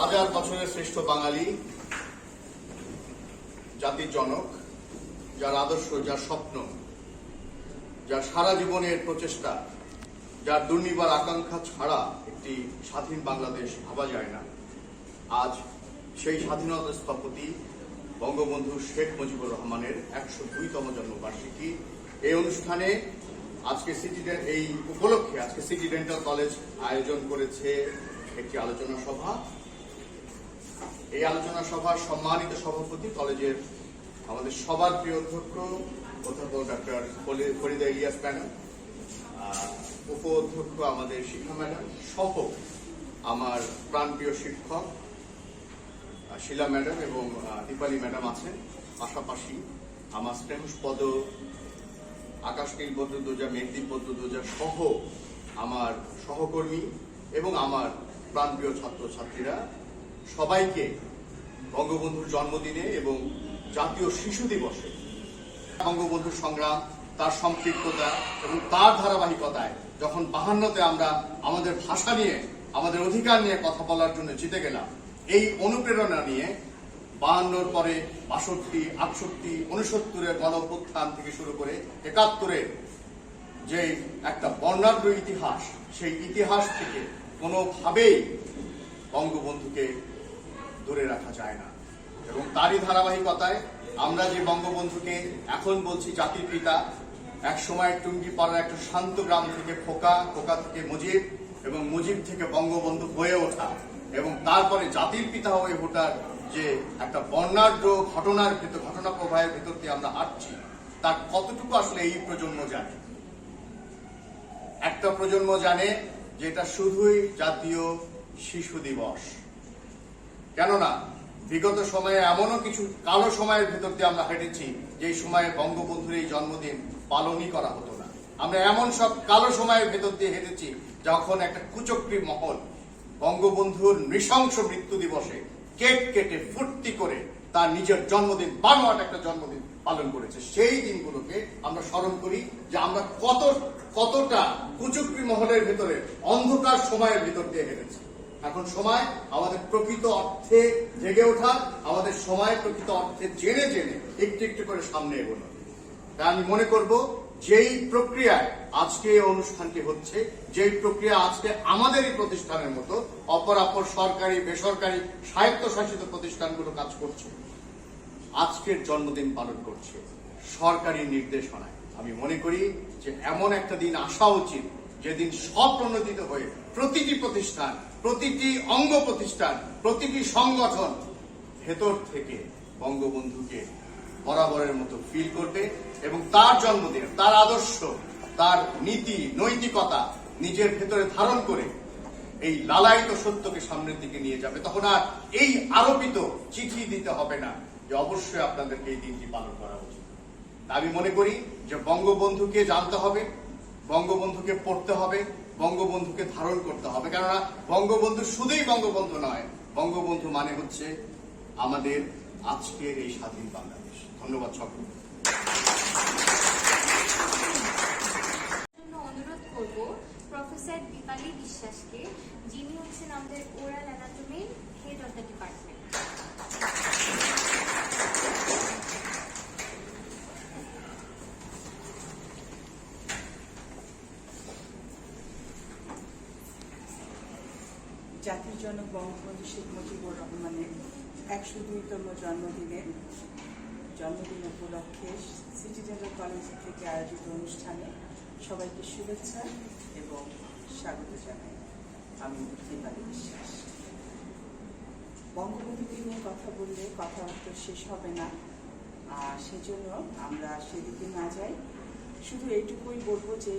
হাজার বছরের শ্রেষ্ঠ বাঙালি, জাতির জনক, যার আদর্শ, যার স্বপ্ন, যার সারা জীবনের প্রচেষ্টা, যার দুর্নিবার আকাঙ্ক্ষা ছাড়া একটি স্বাধীন বাংলাদেশ ভাবা যায় না। আজ সেই স্বাধীনতা স্থপতি বঙ্গবন্ধু শেখ মুজিবুর রহমানের ১০২তম জন্মবার্ষিকী। এই অনুষ্ঠানে এই উপলক্ষে আজকে সিটি ডেন্টাল কলেজ আয়োজন করেছে একটি আলোচনা সভা। এই আলোচনা সভার সম্মানিত সভাপতি কলেজের আমাদের সবার প্রিয় অধ্যক্ষ অধ্যাপক ডক্টর ফরিদা ইলিয়াস ম্যাডাম, উপ অধ্যক্ষ আমাদের শিক্ষা ম্যাডাম সহ আমার প্রাণপ্রিয় শিক্ষক শিলা ম্যাডাম এবং দীপালি ম্যাডাম আছেন। পাশাপাশি আমার স্নেহস্পদ আকাশ নীল বদ্রধ্বজা, মেঘদীপ বদ্রধ্বজা সহ আমার সহকর্মী এবং আমার প্রাণপ্রিয় ছাত্রছাত্রীরা, সবাইকে বঙ্গবন্ধুর জন্মদিনে এবং জাতীয় শিশু দিবসে বঙ্গবন্ধুর সংগ্রাম, তার সম্পৃক্ততা এবং তার ধারাবাহিকতায় যখন ৫২তে আমরা আমাদের ভাষা নিয়ে, আমাদের অধিকার নিয়ে কথা বলার জন্য জিতে গেলাম, এই অনুপ্রেরণা নিয়ে ৫২র পরে ৬২, ৬৮, ৬৯-এর গণঅভ্যুত্থান থেকে শুরু করে ৭১-এর যে একটা বর্ণাঢ্য ইতিহাস, সেই ইতিহাস থেকে কোনোভাবেই বঙ্গবন্ধুকে ধরে রাখা যায় না। এবং তারই ধারাবাহিকতায় আমরা যে বঙ্গবন্ধুকে এখন বলছি জাতির পিতা, এক সময় টুঙ্গিপাড়ার একটা শান্ত গ্রাম থেকে খোকা, খোকা থেকে মুজিব এবং মুজিব থেকে বঙ্গবন্ধু হয়ে ওঠা এবং তারপরে জাতির পিতা হয়ে ওঠার যে একটা বর্ণাঢ্য ঘটনা প্রবাহের ভেতর দিয়ে আমরা হাঁটছি, তার কতটুকু আসলে এই প্রজন্ম জানে? একটা প্রজন্ম জানে যে এটা শুধুই জাতীয় শিশু দিবস। কেননা বিগত সময়ে এমনও কিছু কালো সময়ের ভেতর দিয়ে আমরা হেঁটেছি, যে সময়ে বঙ্গবন্ধুর এই জন্মদিন পালনই করা হতো না। আমরা এমন সব কালো সময়ের ভেতর দিয়ে হেঁটেছি যখন একটা কুচক্রী মহল বঙ্গবন্ধুর নৃশংস মৃত্যু দিবসে কেক কেটে ফুর্তি করে তার নিজের জন্মদিন, বানোয়াট একটা জন্মদিন পালন করেছে। সেই দিনগুলোকে আমরা স্মরণ করি যে আমরা কতটা কুচক্রী মহলের ভেতরে অন্ধকার সময়ের ভেতর দিয়ে হেঁটেছি। এখন সময় আমাদের প্রকৃত অর্থে জেগে ওঠা, আমাদের সময় প্রকৃত অর্থে জেনে জেনে একটু একটু করে সামনে এগোনো। তাই আমি মনে করব যেই প্রক্রিয়ায় আজকে এই অনুষ্ঠানটি হচ্ছে, যেই প্রক্রিয়া আজকে আমাদের এই প্রতিষ্ঠানের মতো অপরাপর সরকারি, বেসরকারি, স্বায়ত্তশাসিত প্রতিষ্ঠানগুলো কাজ করছে, আজকের জন্মদিন পালন করছে সরকারি নির্দেশনায়, আমি মনে করি যে এমন একটা দিন আসা উচিত যেদিন স্বপ্রণোদিত হয়ে প্রতিটি প্রতিষ্ঠান, প্রতিটি অঙ্গ প্রতিষ্ঠান, প্রতিটি সংগঠন ভেতর থেকে বঙ্গবন্ধুকে বরাবরের মতো ফিল করবে এবং তার জন্মদিন, তার আদর্শ, তার নীতি নৈতিকতা নিজের ভেতরে ধারণ করে এই লালায়িত সত্যকে সামনের দিকে নিয়ে যাবে। তখন আর এই আরোপিত চিঠি দিতে হবে না যে অবশ্যই আপনাদেরকে এই দিনটি পালন করা উচিত। আমি মনে করি যে বঙ্গবন্ধুকে জানতে হবে, বঙ্গবন্ধুকে পড়তে হবে, বঙ্গবন্ধুকে ধারণ করতে হবে। কেননা বঙ্গবন্ধু শুধুই বঙ্গবন্ধু নয়, বঙ্গবন্ধু মানে হচ্ছে আমাদের আজকের এই স্বাধীন বাংলাদেশ। ধন্যবাদ সকলকে। অনুরোধ করব প্রফেসর দীপালি বিশ্বাসকে, যিনি হচ্ছেন আমাদের ওরাল অ্যানাটমির হেড অফ দ্য ডিপার্টমেন্ট। জাতির জনক বঙ্গবন্ধু শেখ মুজিবুর রহমানের ১০২তম জন্মদিন উপলক্ষে সিটি ডেন্টাল কলেজ থেকে আয়োজিত অনুষ্ঠানে সবাইকে শুভেচ্ছা এবং স্বাগত জানাই। আমি দীপালি বিশ্বাস। বঙ্গবন্ধুকে নিয়ে কথা বললে কথা তো শেষ হবে না, সেজন্য আমরা সেদিকে না যাই। শুধু এইটুকুই বলবো যে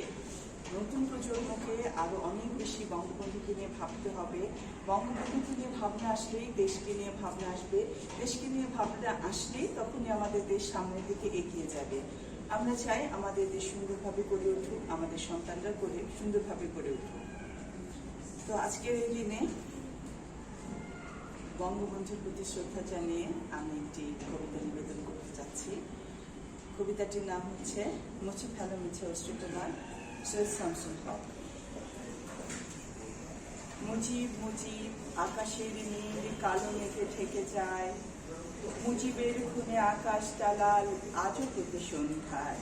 নতুন প্রজন্মকে আরো অনেক বেশি বঙ্গবন্ধুকে নিয়ে ভাবতে হবে। বঙ্গবন্ধুকে নিয়ে ভাবনা আসলেই দেশকে নিয়ে ভাবনা আসবে, দেশকে নিয়ে ভাবনা আসলেই তখনই আমাদের দেশ সামনের দিকে এগিয়ে যাবে। আমরা চাই আমাদের দেশ সুন্দরভাবে গড়ে উঠুক, আমাদের সন্তানরা সুন্দরভাবে গড়ে উঠুক। তো আজকের এই দিনে বঙ্গবন্ধুর প্রতি শ্রদ্ধা জানিয়ে আমি একটি কবিতা নিবেদন করতে চাচ্ছি। কবিতাটির নাম হচ্ছে মুছে ফেলো মিছে অশ্রু তোমার, সৈয়দ শামসুল হক। মুজিব মুজিব আকাশের নীল কালো মেঘে ঠেকে যায়, মুজিবের খুনে আকাশ টালাল আজও তোকে সন্ধ্যায়।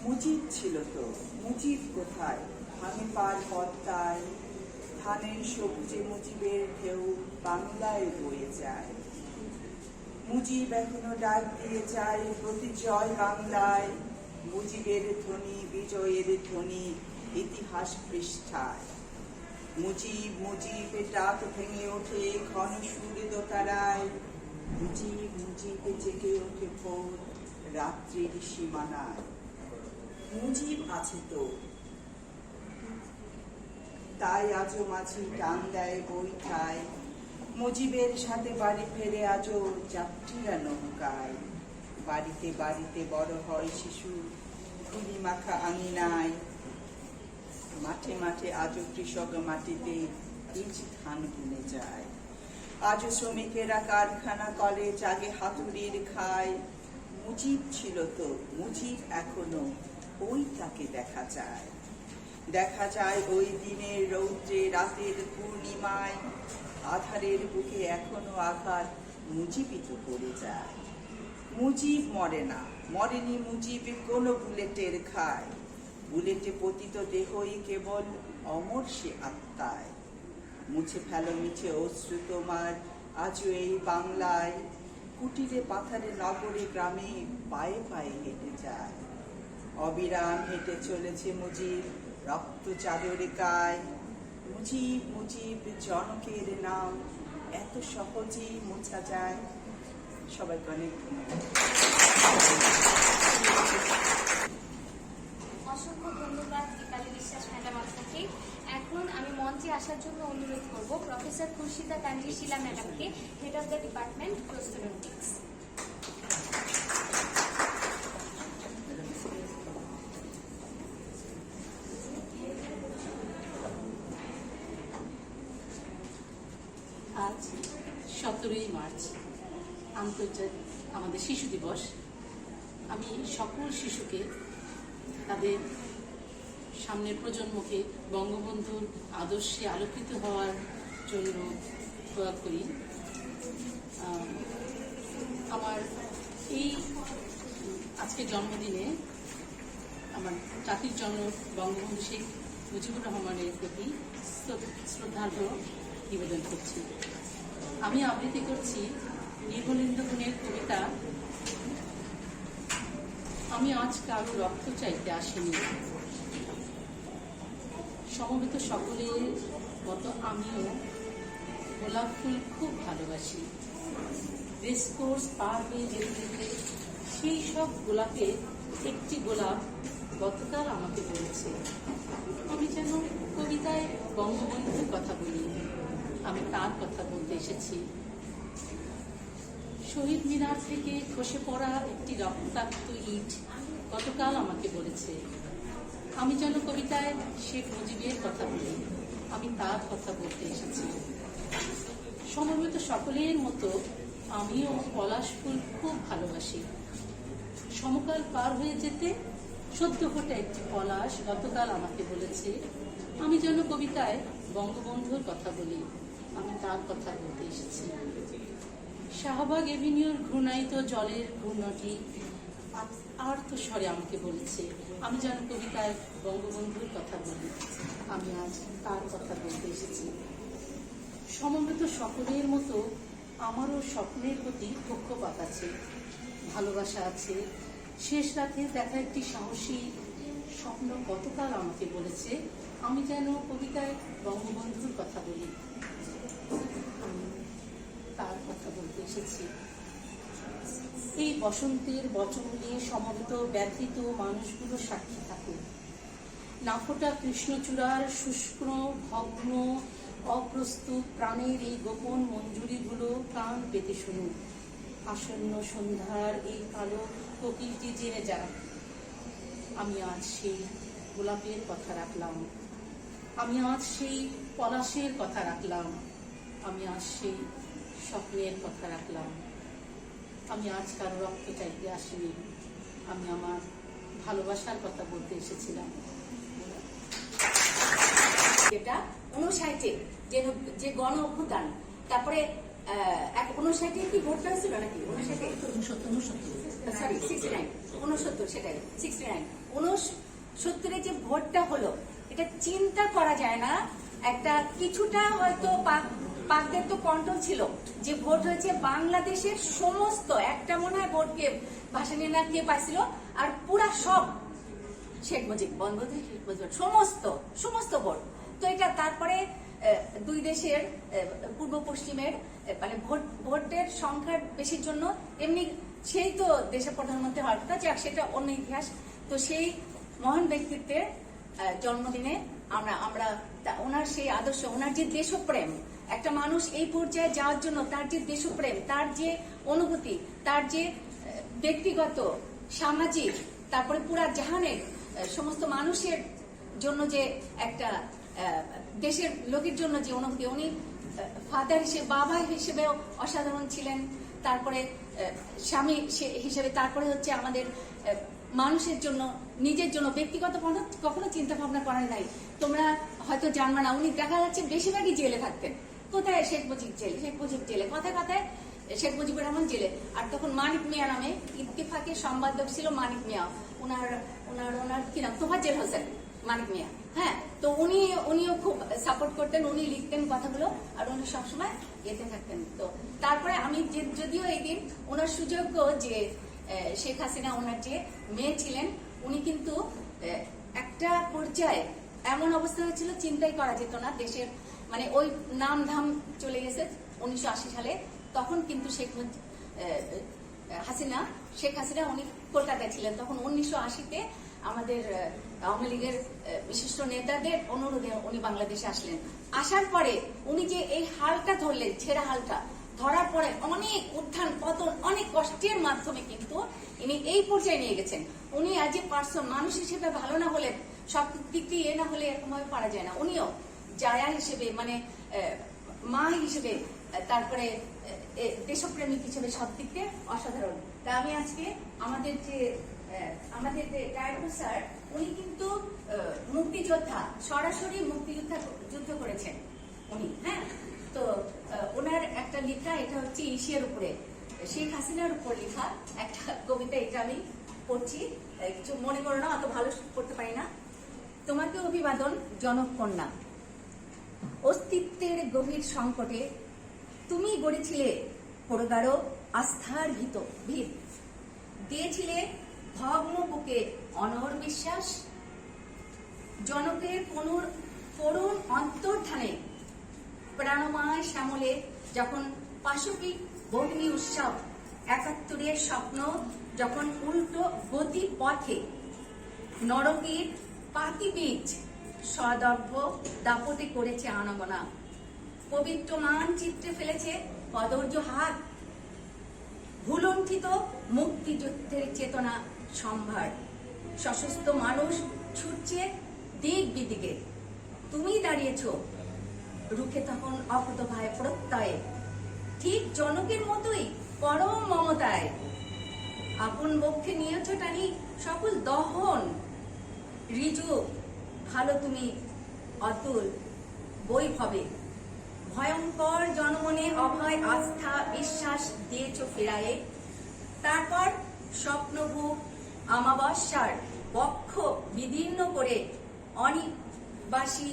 মুজিব ছিল তো, মুজিব কোথায়? ভাঙে পার পদ্মায়, ধানের সবুজে মুজিবের ঢেউ বাংলায় বয়ে যায়। মুজিব এখনো ডাক দিয়ে যায় প্রতি জয় বাংলায়, মুজিবের ধ্বনি বিজয়ের ধ্বনি ইতিহাস পৃষ্ঠায়। মুজিব মুজিব ডাক ভেঙে ওঠে ঘন সুর দোতারায়, মুজিব মুজিব জেগে ওঠে ভোর রাত্রির সীমানায়। মুজিব আছে তো, তাই আজও মাঝি টান দেয় বৈঠায়, মুজিবের সাথে বাড়ি ফেরে আজও যাত্রীরা নৌকায়। বাড়িতে বাড়িতে বড় হয় শিশু ধুলি মাখা আঙিনায়, মাঠে মাঠে আজও কৃষক মাটিতে বীজ ধান বুনে যায়। আজও শ্রমিকেরা কারখানা কলে জাগে হাতুড়ির খায়। মুজিব ছিল তো, মুজিব এখনো, ওই তাকে দেখা যায়। দেখা যায় ওই দিনের রৌদ্রে রাতের পূর্ণিমায়, আধারের বুকে এখনো আঘাত মুজিবই তো পড়ে যায়। মুজিব মরে না, মরেনি মুজিব কোনো বুলেটের খায়, বুলেটে পতিত দেহই কেবল অমর সে আত্মায়। মুছে ফেলো মিছে অশ্রু তোমার আজও এই বাংলায়, কুটিরে পাথারে নগরে গ্রামে পায়ে পায়ে হেঁটে যায়। অবিরাম হেঁটে চলেছে মুজিব রক্ত চাদরে গায়। মুজিব মুজিব জনকের নাম এত সহজেই মোছা যায়। সবাইকে অনেক ধন্যবাদ। অসংখ্য ধন্যবাদ দীপালি বিশ্বাস ম্যাডাম আপনাকে। এখন আমি মঞ্চে আসার জন্য অনুরোধ করব প্রফেসর খুরশিদা তানভীর শিলা ম্যাডামকে, হেড অফ দ্য ডিপার্টমেন্ট প্রস্তুরন্টিক্স। আজ 17ই মার্চ আন্তর্জাতিক আমাদের শিশু দিবস। আমি সকল শিশুকে তাদের সামনের প্রজন্মকে বঙ্গবন্ধুর আদর্শে আলোকিত হওয়ার জন্য দোয়া করি। আমার এই আজকের জন্মদিনে আমার জাতির জনক বঙ্গবন্ধু শেখ মুজিবুর রহমানের প্রতি শ্রদ্ধার্ঘ্য নিবেদন করছি। আমি আবৃত্তি করছি নির্মলেন্দু গুণের কবিতা আমি আজ কারো রক্ত চাইতে আসিনি। সমবেত সকলের মতো আমিও গোলাপ ফুল খুব ভালোবাসি। রেসকোর্স পার হয়ে যেতে যেতে সেই সব গোলাপে একটি গোলাপ গতকাল আমাকে বলেছে আমি যেন কবিতায় বঙ্গবন্ধুর কথা বলি। আমি তার কথা বলতে এসেছি। শহীদ মিনার থেকে খসে পড়া একটি রক্তাক্ত ইট গতকাল আমাকে বলেছে আমি যেন কবিতায় শেখ মুজিবের কথা বলি। আমি তার কথা বলতে এসেছি। সমবেত সকলের মতো আমিও পলাশ ফুল খুব ভালোবাসি। সমকাল পার হয়ে যেতে সদ্য ফোটা একটি পলাশ গতকাল আমাকে বলেছে আমি যেন কবিতায় বঙ্গবন্ধুর কথা বলি। আমি তার কথা বলতে এসেছি। শাহবাগ এভিনিউর ঘূর্ণায়িত জলের ঘূর্ণটি আর্ত স্বরে আমাকে বলেছে আমি যেন কবিতায় বঙ্গবন্ধুর কথা বলি। আমি আজ তার কথা বলতে এসেছি। সমবেত সকলের মতো আমারও স্বপ্নের প্রতি পক্ষপাত আছে, ভালোবাসা আছে। শেষ রাতে দেখা একটি সাহসী স্বপ্ন গতকাল আমাকে বলেছে আমি যেন কবিতায় বঙ্গবন্ধুর কথা বলি। আমি তার কথা বলতে এসেছি। এই বসন্তের বচনে সমবেত ব্যথিত মানুষগুলো সাক্ষী থাকুক। নাফোটা কৃষ্ণচূড়ার শুষ্ক ভগ্ন অপ্রস্তুত প্রাণের এই গোপন মঞ্জুরিগুলো কান পেতে শুনুক। আসন্ন সন্ধ্যার এই কালো কোকিলটি জেনে যাক আমি আজ সেই গোলাপের কথা রাখলাম। আমি আজ সেই পলাশের কথা রাখলাম। আমি আজ সেই স্বপ্নের কথা রাখলাম। আমি আজ কারো রক্ত চাইতে আসিনি। আমি আমার ভালোবাসার কথা বলতে এসেছিলাম। যেটা 59 যে গণ অভ্যুত্থান, তারপরে 59 কি ভোটটা হয়েছিল নাকি 69 সেটাই 69 যে ভোটটা হলো, এটা চিন্তা করা যায় না। একটা কিছুটা হয়তো পাকদের তো কন্ট্রোল ছিল, যে ভোট হয়েছে বাংলাদেশের সমস্ত, একটা মনে হয় ভোটকে ভাসানী না কে পাইছিল, আর পুরা সব শেখ মুজিব বঙ্গবন্ধু শেখ মুজিব সমস্ত ভোট। তো এটা তারপরে দুই দেশের পূর্ব পশ্চিমের মানে ভোটের সংখ্যার বেশির জন্য এমনি সেই তো দেশের প্রধানমন্ত্রী হওয়ার কথা, যাক সেটা অন্য ইতিহাস। তো সেই মহান ব্যক্তিত্বের জন্মদিনে আমরা ওনার সেই আদর্শ, ওনার যে দেশপ্রেম, একটা মানুষ এই পর্যায়ে যাওয়ার জন্য তার যে দেশপ্রেম, তার যে অনুভূতি, তার যে ব্যক্তিগত সামাজিক, তারপরে পুরা জাহানের সমস্ত মানুষের জন্য যে একটা দেশের লোকের জন্য যে অনুভূতি, উনি ফাদার হিসেবে, বাবা হিসেবেও অসাধারণ ছিলেন, তারপরে স্বামী হিসেবে, তারপরে হচ্ছে আমাদের মানুষের জন্য, নিজের জন্য ব্যক্তিগত কখনো চিন্তা ভাবনা করেন নাই। তোমরা হয়তো জানবে না, উনি দেখা যাচ্ছে বেশিরভাগই জেলে থাকতেন। কোথায়? শেখ মুজিব জেলে, কথায় কথায় শেখ মুজিবুর রহমান জেলে। আর তখন মানিক মিয়া নামে ইত্তেফাকের সম্পাদক ছিল মানিক মিয়া, ওনার কি নাম, তোফাজ্জল হোসেন মানিক মিয়া। হ্যাঁ, তো উনিও খুব সাপোর্ট করতেন, উনি লিখতেন কথাগুলো, আর উনি সবসময় এতে থাকতেন। তো তারপরে আমি যদিও এই দিন ওনার সুযোগ্য যে শেখ হাসিনা ওনার যে মেয়ে ছিলেন, উনি কিন্তু একটা পর্যায়ে এমন অবস্থা হয়েছিল চিন্তাই করা যেত না দেশের, মানে ওই নাম ধাম চলে গেছে 1980 সালে। তখন কিন্তু শেখ হাসিনা উনি কলকাতায় ছিলেন। তখন 1980-তে আমাদের আওয়ামী লীগের বিশিষ্ট নেতাদের অনুরোধে উনি বাংলাদেশে আসলেন। আসার পরে উনি যে এই হালটা ধরলেন, ছেঁড়া হালটা ধরার পরে অনেক উত্থান পতন, অনেক কষ্টের মাধ্যমে কিন্তু ইনি এই পর্যায়ে নিয়ে গেছেন। উনি আজ এ পার্সন, মানুষ হিসেবে ভালো না হলে, সব দিক দিয়ে না হলে এরকম ভাবে পারা যায় না। উনিও জায়া হিসেবে, মানে মা হিসেবে, তারপরে দেশপ্রেমিক হিসেবে সব দিক দিয়ে অসাধারণ। তা আমি আজকে আমাদের যে ডাইরেক্টর স্যার, উনি কিন্তু মুক্তিযোদ্ধা, সরাসরি যুদ্ধ করেছেন উনি। হ্যাঁ, তো ওনার একটা লেখা, এটা হচ্ছে ইসিয়ার উপরে, শেখ হাসিনার উপর লেখা একটা কবিতা, এটা আমি পড়ছি, কিছু মনে করো না, অত ভালো পড়তে পারি না। তোমাকে অভিবাদন জনককন্যা, অস্তিত্বের গভীর সংকটে তুমি গড়েছিলে প্রগাঢ় আস্থার ভিত, দিয়েছিলে ভগ্ন বুকে অনর বিশ্বাস, জনকের করুণ অন্তর্ধানে প্রাণময় শ্যামলে যখন পাশবিক বগ্নি উৎসব, ৭১-এর স্বপ্ন যখন উল্টো গতি পথে, নরকীর পাতি বীজ সদর্ভ দাপটে করেছে আনাগোনা, পবিত্র মানচিত্রে ফেলেছে কদর্য হাত, ভুলণ্ঠিত মুক্তিযুদ্ধের চেতনা সম্ভার, সশস্ত্র মানুষ ছুটছে দিক বিদিকে, তুমি দাঁড়িয়েছ রুখে তখন অকুত ভয় প্রত্যয়ে, ঠিক জনকের মতোই পরম মমতায়, আপন বক্ষে নিয়েছ টানি সকল দহন, ঋজু ভালো তুমি অতুল বৈভবে, ভয়ঙ্কর জনমনে অভয় আস্থা বিশ্বাস দিয়েছ ফেরায়ে, তারপর স্বপ্নভূ আমাবস্যার বক্ষ বিদীর্ণ করে অনিবাসী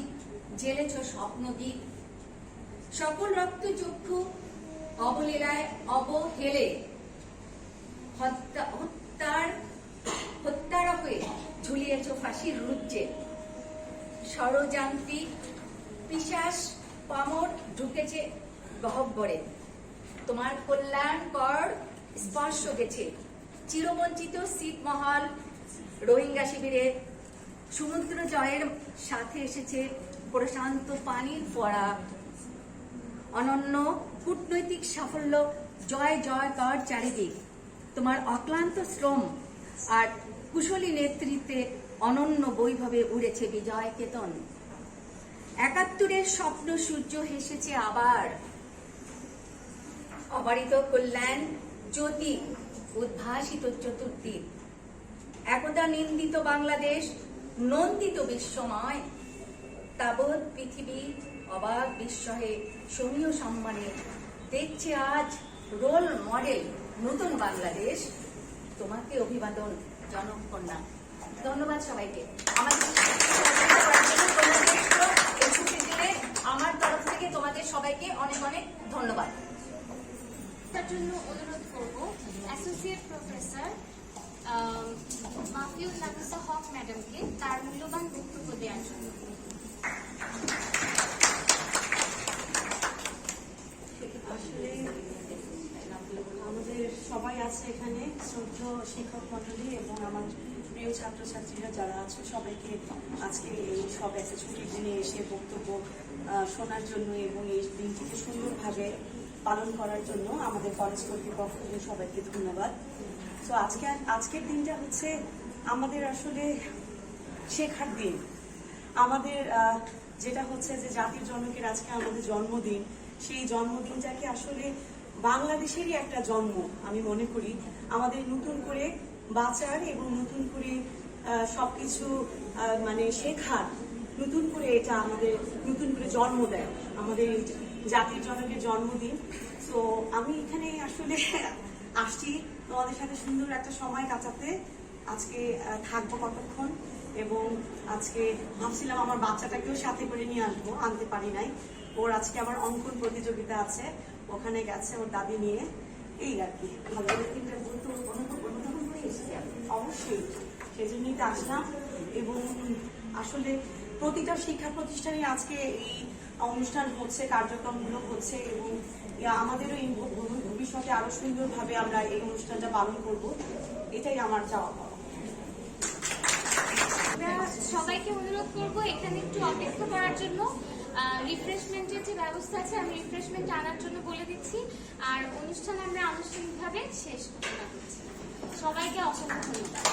জেলেছ স্বপ্নদ্বীপ, সকল রক্ত চক্ষু অবলীলায় অবহেলে হত্যারা হয়ে ঝুলিয়েছ ফাঁসির রুজ্জে, ষড়যান্ত্রিক পিশাচ পামর ঢুকেছে গহ্বরে, তোমার কল্যাণকর স্পর্শ গেছে চিরবঞ্চিত ছিটমহল, রোহিঙ্গা শিবিরে সমুদ্র জয়ের সাথে এসেছে প্রশান্ত পানির ফোয়ারা, অনন্য কূটনৈতিক সাফল্য জয় জয়কার চারিদিক, তোমার অক্লান্ত শ্রম আর কুশলী নেতৃত্বে অনন্য বৈভবে উড়েছে বিজয় কেতন, ৭১-এর স্বপ্ন সূর্য হেসেছে আবার, অবারিত কল্যাণ জ্যোতি উদ্ভাসিত চতুর্দিক, একদা নিন্দিত বাংলাদেশ নন্দিত বিশ্বময়, তাবৎ পৃথিবী অবাক বিস্ময়ে সমীয় সম্মানে দেখছে আজ রোল মডেল নতুন বাংলাদেশ। তোমাকে অভিবাদন জনকন্যা। ধন্যবাদ সবাইকে। আমাদের আমার তরফ থেকে তোমাদের সবাইকে অনেক অনেক ধন্যবাদ। তার জন্য অনুরোধ করব অ্যাসোসিয়েট প্রফেসর মাফিউল নাফিসা হক ম্যাডামকে তার মূল্যবান বক্তব্য দেওয়ার জন্য। আসলে আমাদের সবাই আছে এখানে, শ্রদ্ধেয় শিক্ষক মন্ডলী এবং আমার প্রিয় ছাত্রছাত্রীরা যারা আছে, সবাইকে আজকে এই সব একটা ছুটির দিনে এসে বক্তব্য শোনার জন্য এবং এই দিনটিকে সুন্দরভাবে পালন করার জন্য আমাদের কলেজ কর্তৃপক্ষকে সবাইকে ধন্যবাদ। তো আজকের দিনটা হচ্ছে আমাদের আসলে শেখার দিন। আমাদের যেটা হচ্ছে যে জাতির জনকের আজকে আমাদের জন্মদিন, সেই জন্মদিনটাকে আসলে বাংলাদেশেরই একটা জন্ম আমি মনে করি। আমাদের নতুন করে বাঁচার এবং নতুন করে সবকিছু মানে শেখার, নতুন করে এটা আমাদের নতুন করে জন্ম দেয় আমাদের জাতির জনকের জন্মদিন। তো আমি এখানে আসলে আসছি তোমাদের সাথে সুন্দর একটা সময় কাটাতে। আজকে থাকবো কতক্ষণ, এবং আজকে ভাবছিলাম আমার বাচ্চাটাকেও সাথে করে নিয়ে আসবো, আনতে পারি নাই। ওর আজকে আমার অঙ্কন প্রতিযোগিতা আছে, ওখানে গেছে ওর দাদি নিয়ে, এই আর কি। অবশ্যই সেই জন্যই তো আসলাম। এবং আসলে প্রতিটা শিক্ষা প্রতিষ্ঠানে আজকে এই অনুষ্ঠান হচ্ছে, কার্যক্রমগুলো হচ্ছে, এবং আমাদেরও এই ভবিষ্যতে আরো সুন্দরভাবে আমরা এই অনুষ্ঠানটা পালন করব, এটাই আমার চাওয়া পাওয়া। আমরা সবাইকে অনুরোধ করব এখানে একটু অপেক্ষা করার জন্য। রিফ্রেশমেন্টের যে ব্যবস্থা আছে আমি রিফ্রেশমেন্ট আনার জন্য বলে দিচ্ছি, আর অনুষ্ঠান আমরা আনুষ্ঠানিকভাবে শেষ করতে পারছি। সবাইকে অসংখ্য ধন্যবাদ।